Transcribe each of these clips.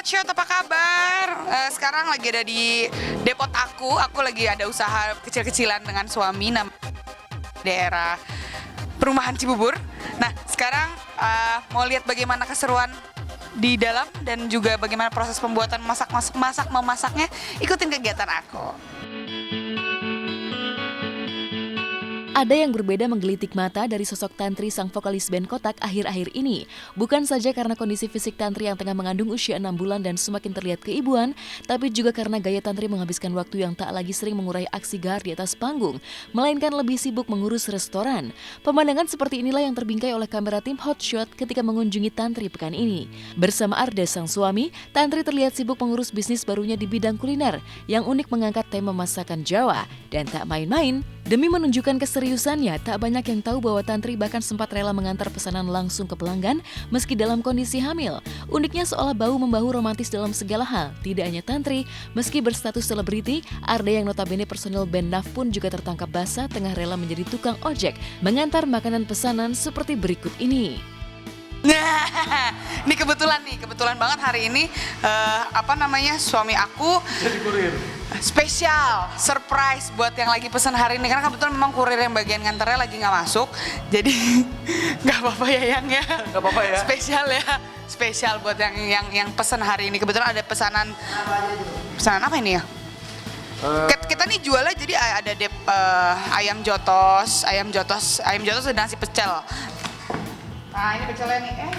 Hotshot, apa kabar? Sekarang lagi ada di depot aku lagi ada usaha kecil-kecilan dengan suami daerah perumahan Cibubur. Nah, sekarang mau lihat bagaimana keseruan di dalam dan juga bagaimana proses pembuatan memasaknya. Ikutin kegiatan aku. Ada yang berbeda menggelitik mata dari sosok Tantri sang vokalis band Kotak akhir-akhir ini. Bukan saja karena kondisi fisik Tantri yang tengah mengandung usia 6 bulan dan semakin terlihat keibuan, tapi juga karena gaya Tantri menghabiskan waktu yang tak lagi sering mengurai aksi gahar di atas panggung, melainkan lebih sibuk mengurus restoran. Pemandangan seperti inilah yang terbingkai oleh kamera tim Hotshot ketika mengunjungi Tantri pekan ini. Bersama Arda sang suami, Tantri terlihat sibuk mengurus bisnis barunya di bidang kuliner, yang unik mengangkat tema masakan Jawa. Dan tak main-main, demi menunjukkan keseriusannya, tak banyak yang tahu bahwa Tantri bahkan sempat rela mengantar pesanan langsung ke pelanggan meski dalam kondisi hamil. Uniknya seolah bahu-membahu romantis dalam segala hal. Tidak hanya Tantri, meski berstatus selebriti, Arda yang notabene personel band NAF pun juga tertangkap basah tengah rela menjadi tukang ojek, mengantar makanan pesanan seperti berikut ini. Nah, ini kebetulan banget hari ini suami aku jadi kurir. Spesial, surprise buat yang lagi pesan hari ini karena kebetulan memang kurir yang bagian nganternya lagi nggak masuk, jadi nggak apa-apa ya Yang ya. Nggak apa-apa ya. Spesial buat yang pesan hari ini. Kebetulan ada pesanan apa ini ya? Kita nih jualnya jadi ada ayam jotos dan nasi pecel. Nah ini pecelnya nih,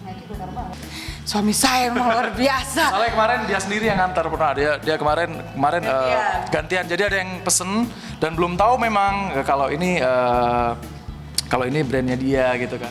itu benar banget. Suami saya memang luar biasa. Soalnya kemarin dia sendiri yang ngantar pernah, dia kemarin gantian. Jadi ada yang pesen dan belum tahu memang kalau ini brandnya dia gitu kan.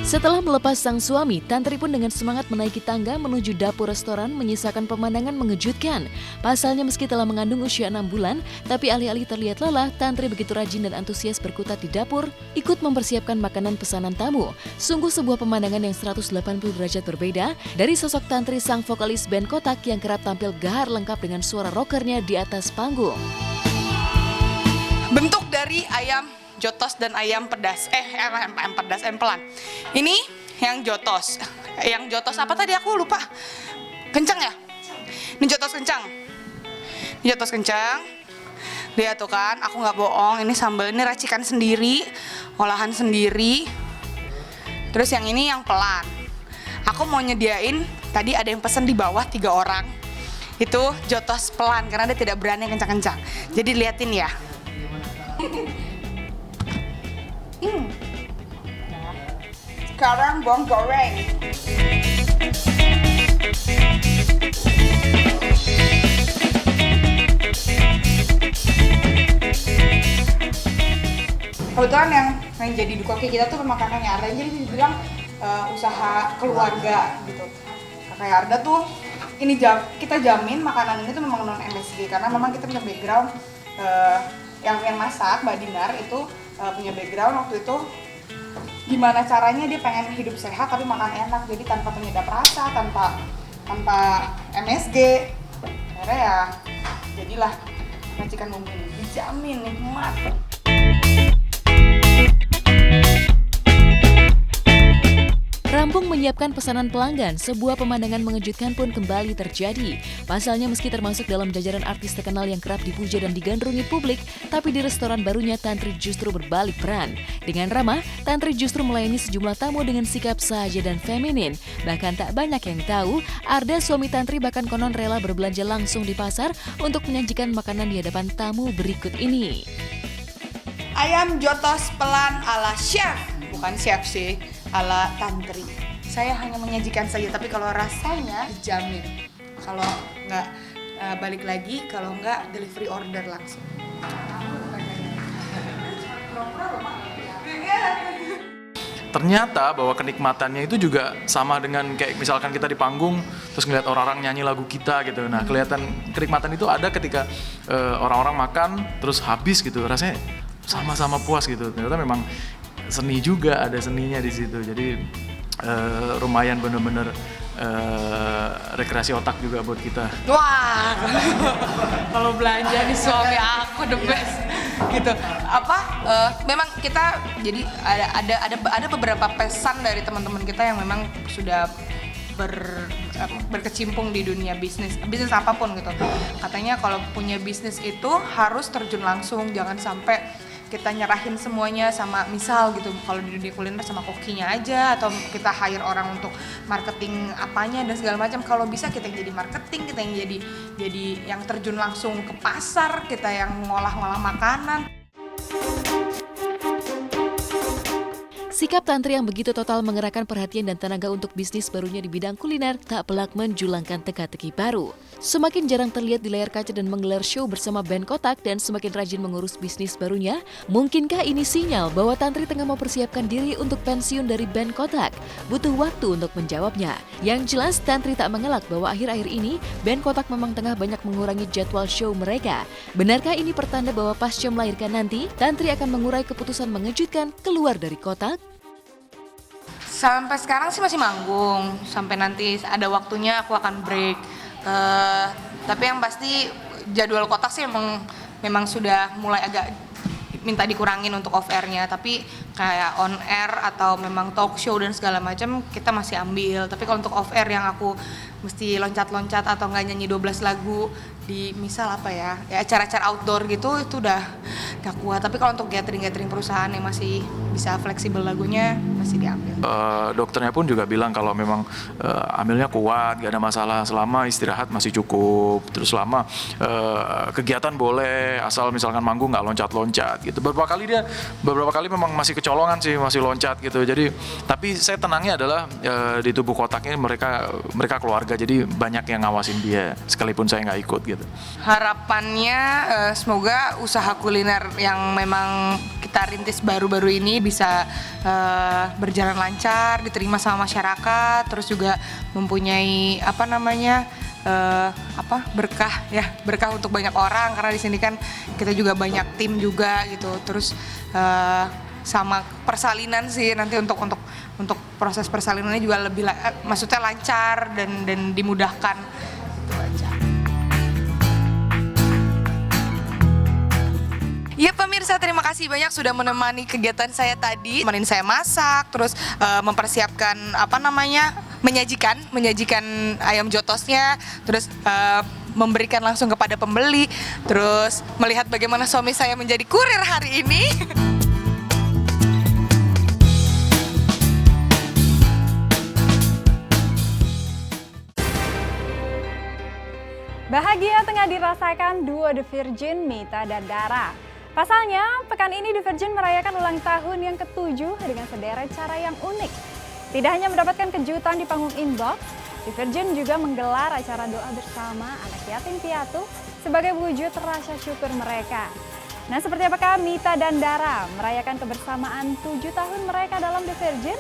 Setelah melepas sang suami, Tantri pun dengan semangat menaiki tangga menuju dapur restoran menyisakan pemandangan mengejutkan. Pasalnya meski telah mengandung usia 6 bulan, tapi alih-alih terlihat lelah, Tantri begitu rajin dan antusias berkutat di dapur, ikut mempersiapkan makanan pesanan tamu. Sungguh sebuah pemandangan yang 180 derajat berbeda dari sosok Tantri sang vokalis band Kotak yang kerap tampil gahar lengkap dengan suara rockernya di atas panggung. Bentuk dari ayam jotos dan ayam pedas. Ayam pelan. Ini yang jotos. Yang jotos apa tadi aku lupa. Kencang ya? Ini jotos kencang. Lihat tuh kan, aku nggak bohong. Ini sambal, ini racikan sendiri, olahan sendiri. Terus yang ini yang pelan. Aku mau nyediain, tadi ada yang pesen di bawah 3 orang. Itu jotos pelan karena dia tidak berani kencang-kencang. Jadi liatin ya. Sekarang bawang goreng. Kebetulan yang jadi dukoki kita tuh memang kakaknya Arda, jadi dibilang usaha keluarga gitu. Kakaknya Arda tuh ini kita jamin makanan ini tuh memang non MSG karena memang kita punya background yang masak Mbak Dinar itu punya background waktu itu gimana caranya dia pengen hidup sehat tapi makan enak, jadi tanpa penyedap rasa, tanpa MSG. Akhirnya ya jadilah racikan bumbu ini, dijamin nikmat. Rampung menyiapkan pesanan pelanggan, sebuah pemandangan mengejutkan pun kembali terjadi. Pasalnya meski termasuk dalam jajaran artis terkenal yang kerap dipuja dan digandrungi publik, tapi di restoran barunya Tantri justru berbalik peran. Dengan ramah, Tantri justru melayani sejumlah tamu dengan sikap saja dan feminin. Bahkan tak banyak yang tahu, Arda suami Tantri bahkan konon rela berbelanja langsung di pasar untuk menyajikan makanan di hadapan tamu berikut ini. Ayam jotos pelan ala chef, bukan chef sih, ala Tantri. Saya hanya menyajikan saja, tapi kalau rasanya dijamin. Kalau nggak balik lagi, kalau nggak delivery order langsung. Ternyata bahwa kenikmatannya itu juga sama dengan kayak misalkan kita di panggung terus ngeliat orang-orang nyanyi lagu kita gitu. Nah, kelihatan kenikmatan itu ada ketika orang-orang makan terus habis gitu. Rasanya sama-sama puas gitu. Ternyata memang seni juga, ada seninya di situ. Jadi lumayan bener-bener rekreasi otak juga buat kita. Wah, kalau belanja nih suami aku the best. gitu. Memang kita jadi ada beberapa pesan dari teman-teman kita yang memang sudah berkecimpung di dunia bisnis apapun gitu. Katanya kalau punya bisnis itu harus terjun langsung, jangan sampai kita nyerahin semuanya sama misal gitu, kalau di dunia kuliner sama kokinya aja, atau kita hire orang untuk marketing apanya dan segala macam. Kalau bisa kita yang jadi marketing, kita yang jadi yang terjun langsung ke pasar, kita yang ngolah makanan. Sikap Tantri yang begitu total mengerahkan perhatian dan tenaga untuk bisnis barunya di bidang kuliner tak pelak menjulangkan teka-teki baru. Semakin jarang terlihat di layar kaca dan menggelar show bersama band Kotak dan semakin rajin mengurus bisnis barunya, mungkinkah ini sinyal bahwa Tantri tengah mempersiapkan diri untuk pensiun dari band Kotak? Butuh waktu untuk menjawabnya. Yang jelas, Tantri tak mengelak bahwa akhir-akhir ini band Kotak memang tengah banyak mengurangi jadwal show mereka. Benarkah ini pertanda bahwa pasca melahirkan nanti, Tantri akan mengurai keputusan mengejutkan keluar dari Kotak? Sampai sekarang sih masih manggung, sampai nanti ada waktunya aku akan break. Tapi yang pasti jadwal Kotak sih memang sudah mulai agak minta dikurangin untuk off airnya, tapi kayak on air atau memang talk show dan segala macam kita masih ambil. Tapi kalau untuk off air yang aku mesti loncat-loncat atau nggak nyanyi 12 lagu di misal ya acara-acara outdoor gitu, itu udah gak kuat. Tapi kalau untuk gathering perusahaan yang masih bisa fleksibel lagunya masih diambil. Dokternya pun juga bilang kalau memang ambilnya kuat, gak ada masalah selama istirahat masih cukup, terus selama kegiatan boleh asal misalkan manggung nggak loncat-loncat gitu. Beberapa kali memang masih kecolongan sih, masih loncat gitu. Jadi tapi saya tenangnya adalah di tubuh Kotak ini mereka keluarga, jadi banyak yang ngawasin dia sekalipun saya nggak ikut gitu. Harapannya semoga usaha kuliner yang memang kita rintis baru-baru ini bisa berjalan lancar, diterima sama masyarakat, terus juga mempunyai berkah untuk banyak orang, karena di sini kan kita juga banyak tim juga gitu. Terus sama persalinan sih nanti untuk proses persalinannya juga lebih maksudnya lancar dan dimudahkan gitu aja. Ya pemirsa, terima kasih banyak sudah menemani kegiatan saya tadi. Temenin saya masak, terus mempersiapkan menyajikan ayam jotosnya, terus memberikan langsung kepada pembeli, terus melihat bagaimana suami saya menjadi kurir hari ini. Bahagia tengah dirasakan duo The Virgin, Mita dan Dara. Pasalnya, pekan ini The Virgin merayakan ulang tahun yang ke-7 dengan sederet cara yang unik. Tidak hanya mendapatkan kejutan di panggung Inbox, The Virgin juga menggelar acara doa bersama anak yatim piatu sebagai wujud rasa syukur mereka. Nah, seperti apakah Mita dan Dara merayakan kebersamaan 7 tahun mereka dalam The Virgin?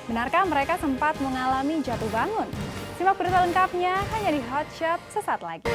Benarkah mereka sempat mengalami jatuh bangun? Simak berita lengkapnya hanya di Hot Shot sesaat lagi.